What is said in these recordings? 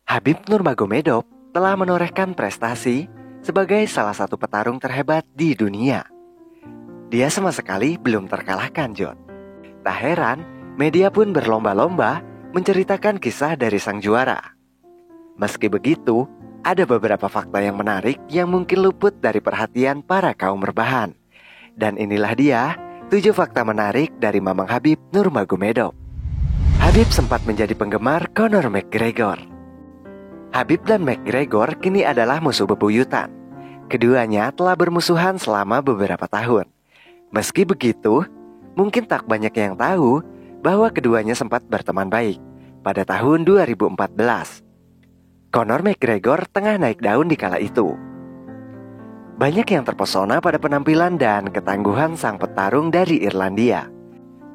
Khabib Nurmagomedov telah menorehkan prestasi sebagai salah satu petarung terhebat di dunia. Dia sama sekali belum terkalahkan, John. Tak heran, media pun berlomba-lomba menceritakan kisah dari sang juara. Meski begitu, ada beberapa fakta yang menarik yang mungkin luput dari perhatian para kaum rebahan. Dan inilah dia 7 fakta menarik dari Mamang Khabib Nurmagomedov. Khabib sempat menjadi penggemar Conor McGregor. Khabib dan McGregor kini adalah musuh bebuyutan. Keduanya telah bermusuhan selama beberapa tahun. Meski begitu, mungkin tak banyak yang tahu bahwa keduanya sempat berteman baik pada tahun 2014. Conor McGregor tengah naik daun di kala itu. Banyak yang terpesona pada penampilan dan ketangguhan sang petarung dari Irlandia,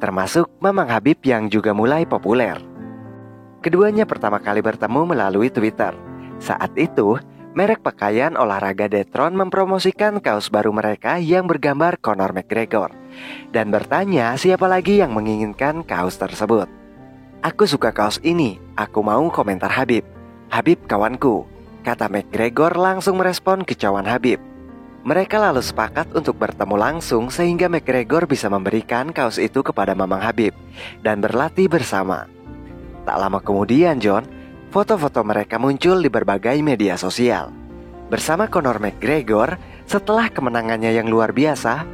termasuk Mamang Khabib yang juga mulai populer. Keduanya pertama kali bertemu melalui Twitter. Saat itu, merek pakaian olahraga Detron mempromosikan kaos baru mereka yang bergambar Conor McGregor dan bertanya siapa lagi yang menginginkan kaos tersebut. "Aku suka kaos ini, aku mau," komentar Khabib. "Khabib kawanku," kata McGregor langsung merespon kicauan Khabib. Mereka lalu sepakat untuk bertemu langsung sehingga McGregor bisa memberikan kaos itu kepada Mamang Khabib dan berlatih bersama. Tak lama kemudian, John, foto-foto mereka muncul di berbagai media sosial. Bersama Conor McGregor, setelah kemenangannya yang luar biasa,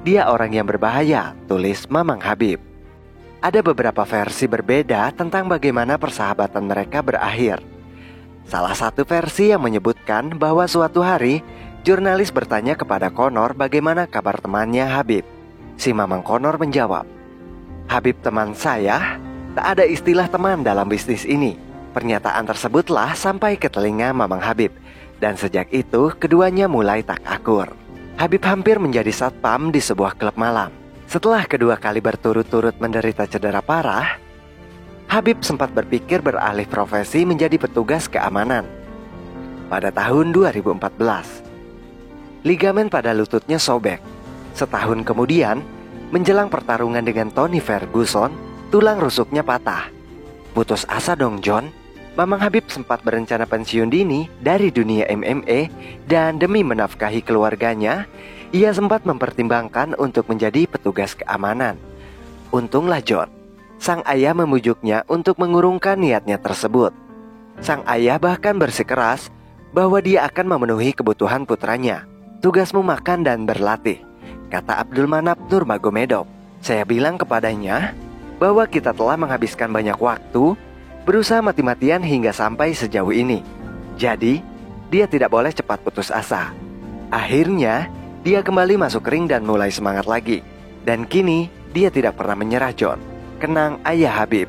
"Dia orang yang berbahaya," tulis Mamang Khabib. Ada beberapa versi berbeda tentang bagaimana persahabatan mereka berakhir. Salah satu versi yang menyebutkan bahwa suatu hari, jurnalis bertanya kepada Conor bagaimana kabar temannya Khabib. Si Mamang Conor menjawab, "Khabib teman saya, tak ada istilah teman dalam bisnis ini." Pernyataan tersebutlah sampai ke telinga Mamang Khabib, dan sejak itu keduanya mulai tak akur. Khabib hampir menjadi satpam di sebuah klub malam. Setelah kedua kali berturut-turut menderita cedera parah, Khabib sempat berpikir beralih profesi menjadi petugas keamanan. Pada tahun 2014, ligamen pada lututnya sobek. Setahun kemudian, menjelang pertarungan dengan Tony Ferguson, tulang rusuknya patah. Putus asa dong, John. Mamang Khabib sempat berencana pensiun dini dari dunia MMA dan demi menafkahi keluarganya, ia sempat mempertimbangkan untuk menjadi petugas keamanan. Untunglah John, sang ayah memujuknya untuk mengurungkan niatnya tersebut. Sang ayah bahkan bersikeras bahwa dia akan memenuhi kebutuhan putranya. "Tugasmu makan dan berlatih," kata Abdulmanap Nurmagomedov. "Saya bilang kepadanya bahwa kita telah menghabiskan banyak waktu berusaha mati-matian hingga sampai sejauh ini. Jadi, dia tidak boleh cepat putus asa." Akhirnya, dia kembali masuk ring dan mulai semangat lagi. Dan kini, dia tidak pernah menyerah, John. Kenang ayah Khabib.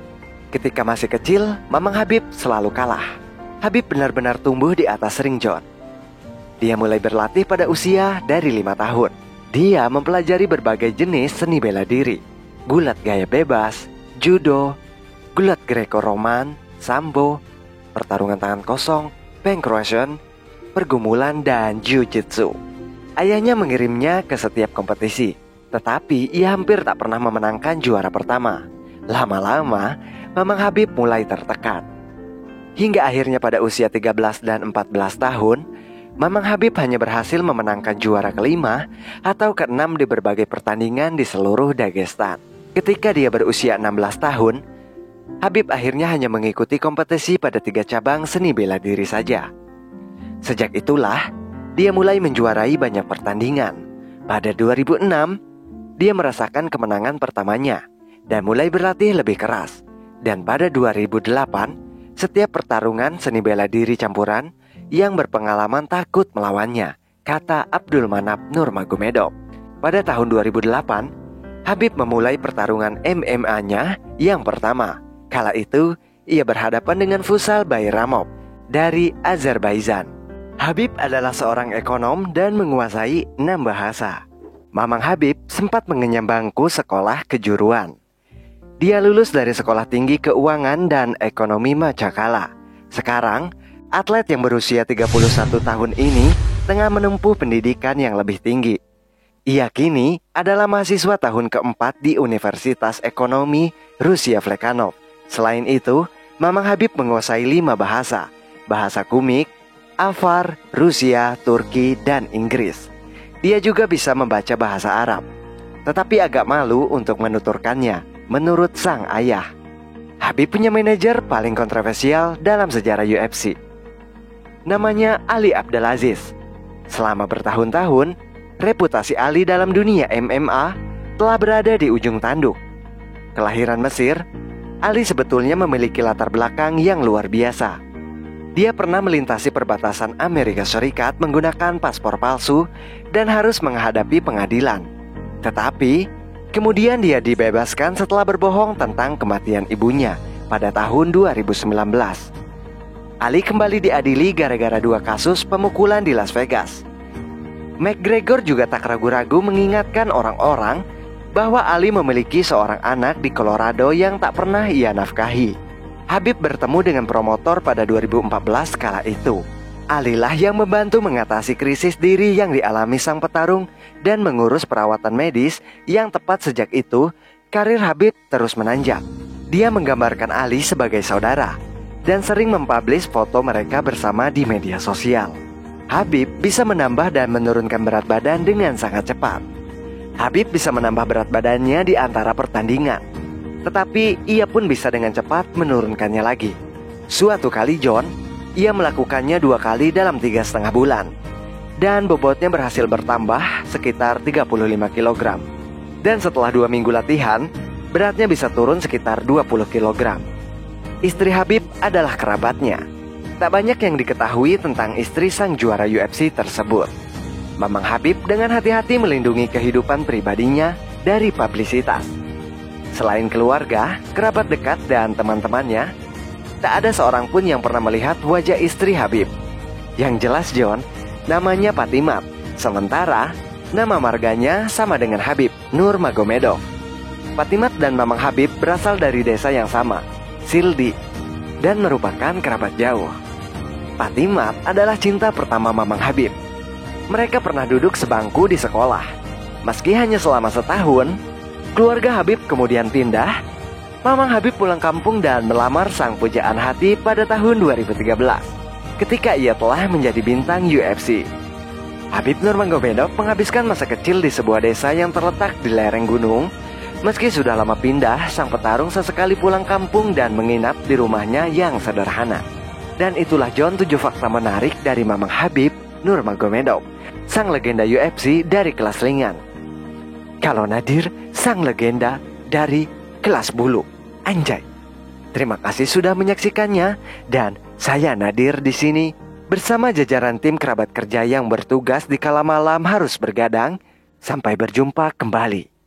Ketika masih kecil, Mamang Khabib selalu kalah. Khabib benar-benar tumbuh di atas ring, John. Dia mulai berlatih pada usia dari 5 tahun. Dia mempelajari berbagai jenis seni bela diri, gulat gaya bebas, judo, gulat Greco-Roman, sambo, pertarungan tangan kosong, pankration, pergumulan, dan jiu-jitsu. Ayahnya mengirimnya ke setiap kompetisi, tetapi ia hampir tak pernah memenangkan juara pertama. Lama-lama, Mamang Khabib mulai tertekan. Hingga akhirnya pada usia 13 dan 14 tahun, Mamang Khabib hanya berhasil memenangkan juara kelima atau keenam di berbagai pertandingan di seluruh Dagestan. Ketika dia berusia 16 tahun, Khabib akhirnya hanya mengikuti kompetisi pada 3 cabang seni bela diri saja. Sejak itulah, dia mulai menjuarai banyak pertandingan. Pada 2006, dia merasakan kemenangan pertamanya dan mulai berlatih lebih keras. Dan pada 2008, setiap pertarungan seni bela diri campuran yang berpengalaman takut melawannya, kata Abdulmanap Nurmagomedov. Pada tahun 2008, Khabib memulai pertarungan MMA-nya yang pertama. Kala itu, ia berhadapan dengan Fusal Bayramov dari Azerbaijan. Khabib adalah seorang ekonom dan menguasai 6 bahasa. Mamang Khabib sempat mengenyam bangku sekolah kejuruan. Dia lulus dari Sekolah Tinggi Keuangan dan Ekonomi Macakala. Sekarang, atlet yang berusia 31 tahun ini tengah menempuh pendidikan yang lebih tinggi. Ia kini adalah mahasiswa tahun keempat di Universitas Ekonomi Rusia Flekhanov. Selain itu, Mamang Khabib menguasai 5 bahasa, bahasa Kumik, Avar, Rusia, Turki, dan Inggris. Dia juga bisa membaca bahasa Arab, tetapi agak malu untuk menuturkannya, menurut sang ayah. Khabib punya manajer paling kontroversial dalam sejarah UFC. Namanya Ali Abdelaziz. Selama bertahun-tahun, reputasi Ali dalam dunia MMA telah berada di ujung tanduk. Kelahiran Mesir, Ali sebetulnya memiliki latar belakang yang luar biasa. Dia pernah melintasi perbatasan Amerika Serikat menggunakan paspor palsu dan harus menghadapi pengadilan. Tetapi, kemudian dia dibebaskan setelah berbohong tentang kematian ibunya pada tahun 2019. Ali kembali diadili gara-gara 2 kasus pemukulan di Las Vegas. McGregor juga tak ragu-ragu mengingatkan orang-orang bahwa Ali memiliki seorang anak di Colorado yang tak pernah ia nafkahi. Khabib bertemu dengan promotor pada 2014 kala itu. Ali lah yang membantu mengatasi krisis diri yang dialami sang petarung dan mengurus perawatan medis yang tepat. Sejak itu, karir Khabib terus menanjak. Dia menggambarkan Ali sebagai saudara dan sering mempublish foto mereka bersama di media sosial. Khabib bisa menambah dan menurunkan berat badan dengan sangat cepat. Khabib bisa menambah berat badannya di antara pertandingan, tetapi ia pun bisa dengan cepat menurunkannya lagi. Suatu kali John, ia melakukannya 2 kali dalam 3,5 bulan, dan bobotnya berhasil bertambah sekitar 35 kg. Dan setelah 2 minggu latihan, beratnya bisa turun sekitar 20 kg. Istri Khabib adalah kerabatnya. Tak banyak yang diketahui tentang istri sang juara UFC tersebut. Mamang Khabib dengan hati-hati melindungi kehidupan pribadinya dari publisitas. Selain keluarga, kerabat dekat, dan teman-temannya, tak ada seorang pun yang pernah melihat wajah istri Khabib. Yang jelas John, namanya Patimat. Sementara, nama marganya sama dengan Khabib, Nurmagomedov. Patimat dan Mamang Khabib berasal dari desa yang sama, Sildi, dan merupakan kerabat jauh. Patimat adalah cinta pertama Mamang Khabib. Mereka pernah duduk sebangku di sekolah. Meski hanya selama setahun, keluarga Khabib kemudian pindah. Mamang Khabib pulang kampung dan melamar sang pujaan hati pada tahun 2013, ketika ia telah menjadi bintang UFC. Khabib Nurmagomedov menghabiskan masa kecil di sebuah desa yang terletak di lereng gunung. Meski sudah lama pindah, sang petarung sesekali pulang kampung dan menginap di rumahnya yang sederhana. Dan itulah John 7 fakta menarik dari Mamang Khabib Nurmagomedov, sang legenda UFC dari kelas ringan. Kalau Nadir, sang legenda dari kelas bulu. Anjay. Terima kasih sudah menyaksikannya, dan saya Nadir di sini bersama jajaran tim kerabat kerja yang bertugas di kala malam harus bergadang. Sampai berjumpa kembali.